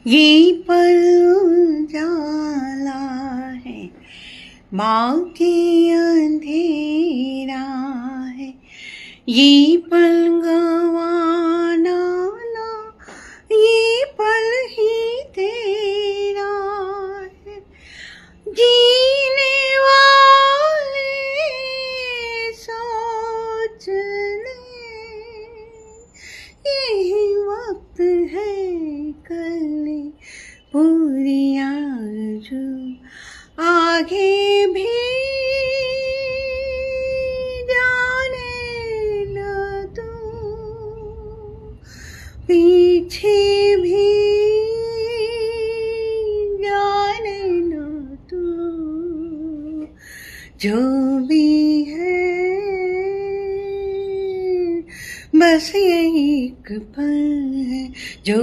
ये पल उजाला है, बाकी अंधेरा है। ये पल गंवाना ना, ये पल ही तेरा है। जीने वाले सोच ले, यही वक्त है कल पूरी आरज़ू। आगे भी जाने न तू, पीछे भी जाने न तू। जो भी है बस ये एक पल है, जो